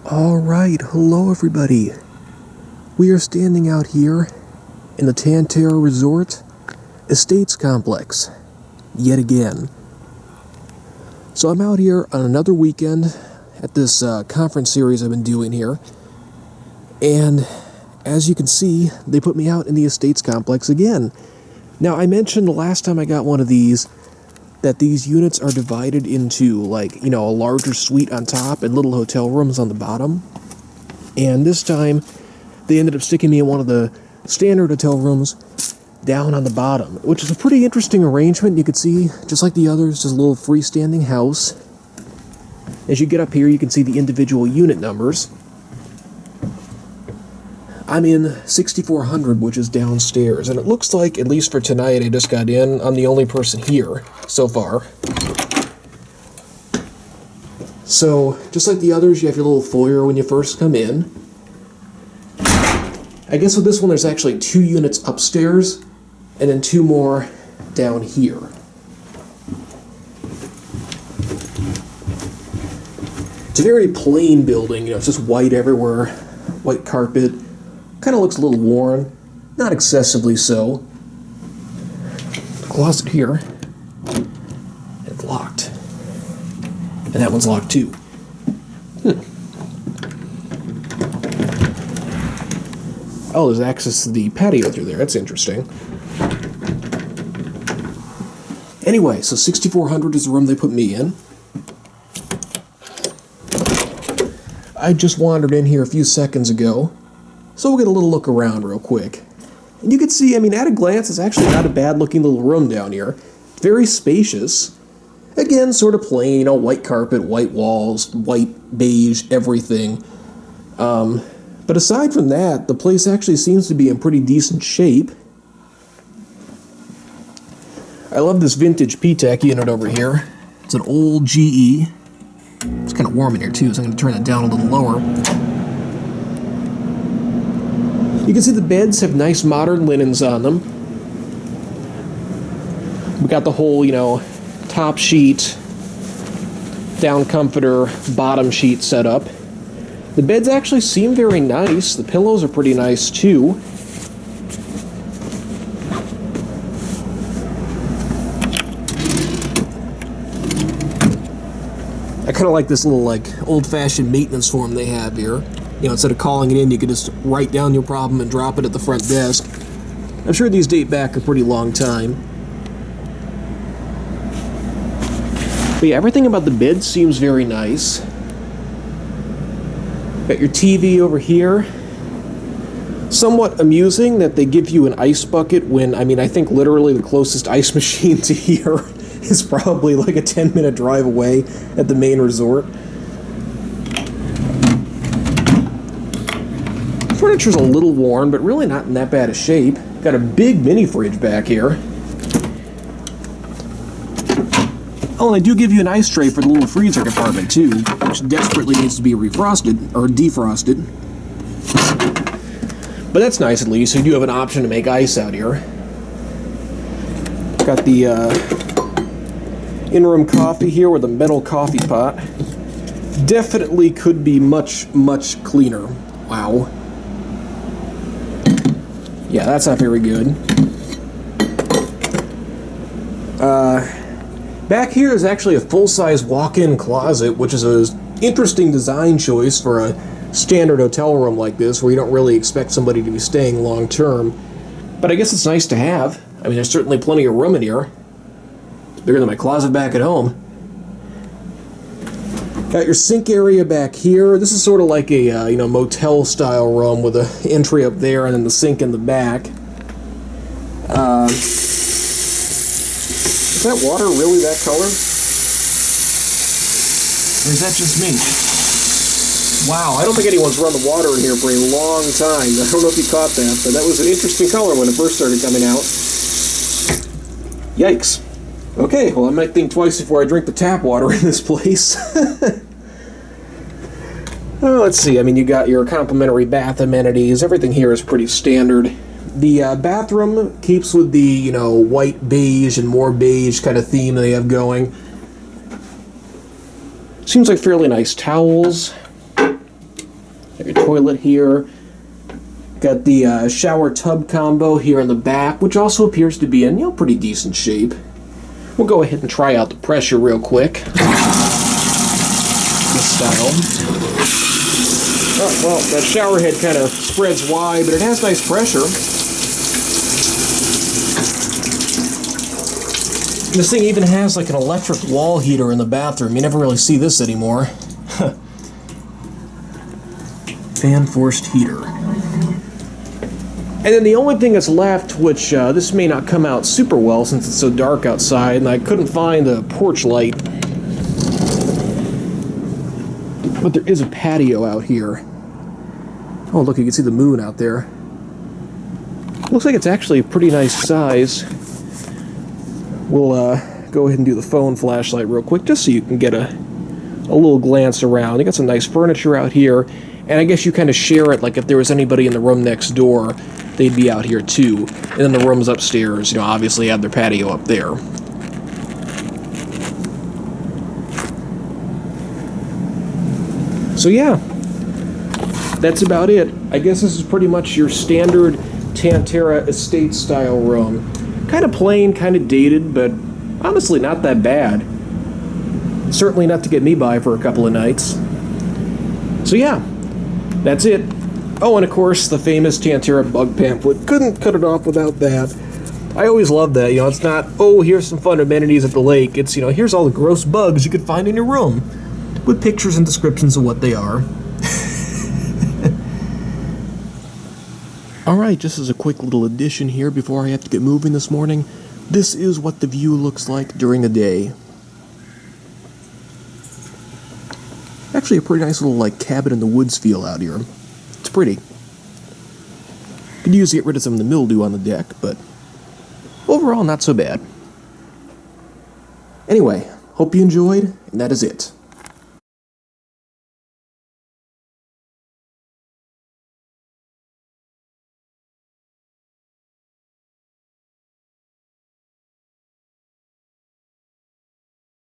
Alright, hello everybody. We are standing out here in the Tantera Resort Estates Complex, yet again. So I'm out here on another weekend at this conference series I've been doing here, and as you can see, they put me out in the Estates Complex again. Now, I mentioned the last time I got one of these that these units are divided into, a larger suite on top and little hotel rooms on the bottom. And this time, they ended up sticking me in one of the standard hotel rooms down on the bottom, which is a pretty interesting arrangement. You can see, just like the others, just a little freestanding house. As you get up here, you can see the individual unit numbers. I'm in 6400, which is downstairs, and it looks like, at least for tonight, I just got in, I'm the only person here so far. So, just like the others, you have your little foyer when you first come in. I guess with this one, there's actually 2 units upstairs, and then 2 more down here. It's a very plain building, it's just white everywhere, white carpet. Kind of looks a little worn, not excessively so. Closet here, it's locked. And that one's locked too. Oh, there's access to the patio through there, that's interesting. Anyway, so 6400 is the room they put me in. I just wandered in here a few seconds ago. So we'll get a little look around real quick. And you can see, at a glance, it's actually not a bad-looking little room down here. Very spacious. Again, sort of plain, white carpet, white walls, white, beige, everything. But aside from that, the place actually seems to be in pretty decent shape. I love this vintage P-TEC unit over here. It's an old GE. It's kind of warm in here, too, so I'm going to turn it down a little lower. You can see the beds have nice modern linens on them. We got the whole, top sheet, down comforter, bottom sheet set up. The beds actually seem very nice. The pillows are pretty nice too. I kind of like this little, old-fashioned maintenance form they have here. Instead of calling it in, you could just write down your problem and drop it at the front desk. I'm sure these date back a pretty long time. But yeah, everything about the bed seems very nice. Got your TV over here. Somewhat amusing that they give you an ice bucket when, I think literally the closest ice machine to here is probably like a 10-minute drive away at the main resort. Furniture's a little worn, but really not in that bad a shape. Got a big mini fridge back here. Oh, and they do give you an ice tray for the little freezer compartment too, which desperately needs to be refrosted, or defrosted. But that's nice at least, so you do have an option to make ice out here. Got the in-room coffee here with a metal coffee pot. Definitely could be much, much cleaner. Wow. Yeah, that's not very good. Back here is actually a full-size walk-in closet, which is an interesting design choice for a standard hotel room like this, where you don't really expect somebody to be staying long-term. But I guess it's nice to have. There's certainly plenty of room in here. It's bigger than my closet back at home. Got your sink area back here. This is sort of like a motel-style room with an entry up there and then the sink in the back. Is that water really that color? Or is that just me? Wow, I don't think anyone's run the water in here for a long time. I don't know if you caught that, but that was an interesting color when it first started coming out. Yikes. Okay, well, I might think twice before I drink the tap water in this place. Oh, let's see. You got your complimentary bath amenities. Everything here is pretty standard. The bathroom keeps with the, white beige and more beige kind of theme they have going. Seems like fairly nice towels. a toilet here. Got the shower tub combo here in the back, which also appears to be in, pretty decent shape. We'll go ahead and try out the pressure real quick. This style. Oh, well, that shower head kind of spreads wide, but it has nice pressure. This thing even has like an electric wall heater in the bathroom. You never really see this anymore. Fan-forced heater. And then the only thing that's left, which this may not come out super well since it's so dark outside, and I couldn't find the porch light. But there is a patio out here. Oh, look, you can see the moon out there. Looks like it's actually a pretty nice size. We'll go ahead and do the phone flashlight real quick, just so you can get a little glance around. You got some nice furniture out here, and I guess you kind of share it, like if there was anybody in the room next door, they'd be out here too. And then the rooms upstairs, obviously have their patio up there. So yeah, that's about it. I guess this is pretty much your standard Tantera estate style room. Kind of plain, kind of dated, but honestly not that bad. Certainly not to get me by for a couple of nights. So yeah, that's it. Oh, and of course, the famous Tantera bug pamphlet. Couldn't cut it off without that. I always love that. It's not, oh, here's some fun amenities at the lake. It's, here's all the gross bugs you could find in your room, with pictures and descriptions of what they are. Alright, just as a quick little addition here before I have to get moving this morning, this is what the view looks like during the day. Actually a pretty nice little cabin in the woods feel out here. It's pretty. Could use to get rid of some of the mildew on the deck, but overall not so bad. Anyway, hope you enjoyed, and that is it.